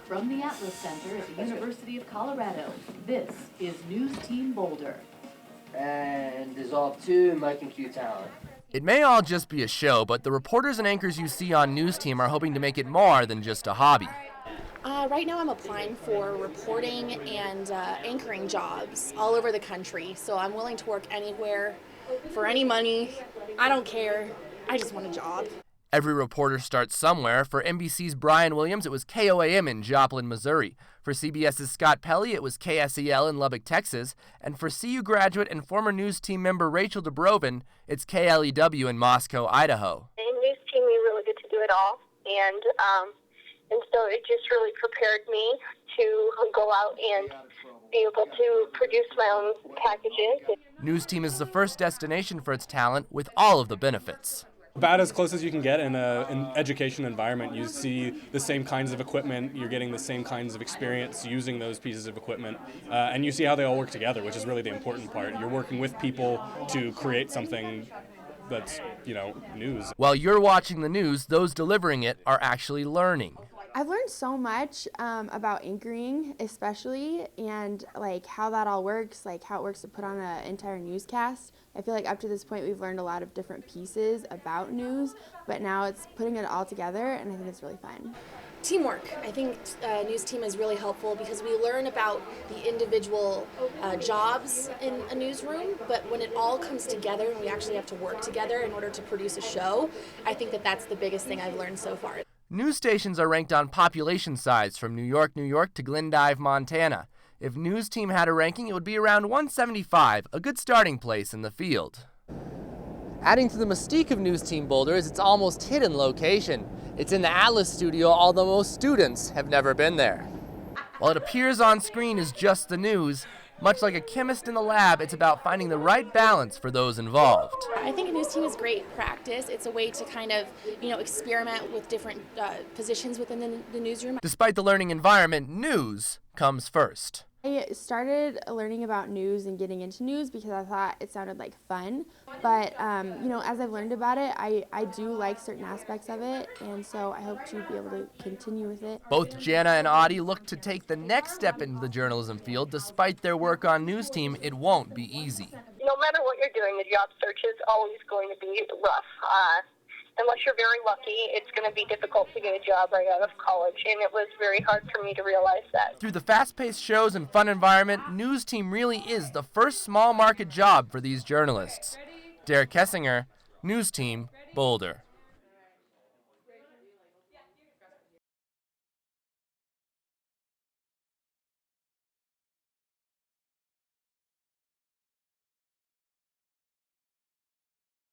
From the Atlas Center at the University of Colorado, this is NewsTeam Boulder. And dissolve 2 my computer talent. It may all just be a show, but the reporters and anchors you see on NewsTeam are hoping to make it more than just a hobby. Right now I'm applying for reporting and anchoring jobs all over the country, so I'm willing to work anywhere for any money. I don't care. I just want a job. Every reporter starts somewhere. For NBC's Brian Williams, it was KOAM in Joplin, Missouri. For CBS's Scott Pelley, it was KSEL in Lubbock, Texas. And for CU graduate and former News Team member Rachel Dubrovin, it's KLEW in Moscow, Idaho. In News Team, you really get to do it all, and so it just really prepared me to go out and be able to produce my own packages. News Team is the first destination for its talent with all of the benefits. About as close as you can get in an education environment. You see the same kinds of equipment, you're getting the same kinds of experience using those pieces of equipment, and you see how they all work together, which is really the important part. You're working with people to create something that's, news. While you're watching the news, those delivering it are actually learning. I've learned so much about anchoring, especially, and how that all works, how it works to put on an entire newscast. I feel like up to this point we've learned a lot of different pieces about news, but now it's putting it all together, and I think it's really fun. Teamwork. I think News Team is really helpful because we learn about the individual jobs in a newsroom, but when it all comes together and we actually have to work together in order to produce a show, I think that's the biggest thing I've learned so far. News stations are ranked on population size from New York, New York to Glendive, Montana. If News Team had a ranking, it would be around 175, a good starting place in the field. Adding to the mystique of News Team Boulder is its almost hidden location. It's in the Atlas studio, although most students have never been there. While it appears on screen as just the news, much like a chemist in the lab, it's about finding the right balance for those involved. I think a news team is great practice. It's a way to kind of, experiment with different positions within the newsroom. Despite the learning environment, news comes first. I started learning about news and getting into news because I thought it sounded like fun, but as I've learned about it, I do like certain aspects of it, and so I hope to be able to continue with it. Both Jana and Audie look to take the next step into the journalism field. Despite their work on News Team, it won't be easy. No matter what you're doing, the job search is always going to be rough. Unless you're very lucky, it's going to be difficult to get a job right out of college, and it was very hard for me to realize that. Through the fast-paced shows and fun environment, News Team really is the first small-market job for these journalists. Derek Kessinger, News Team, Boulder.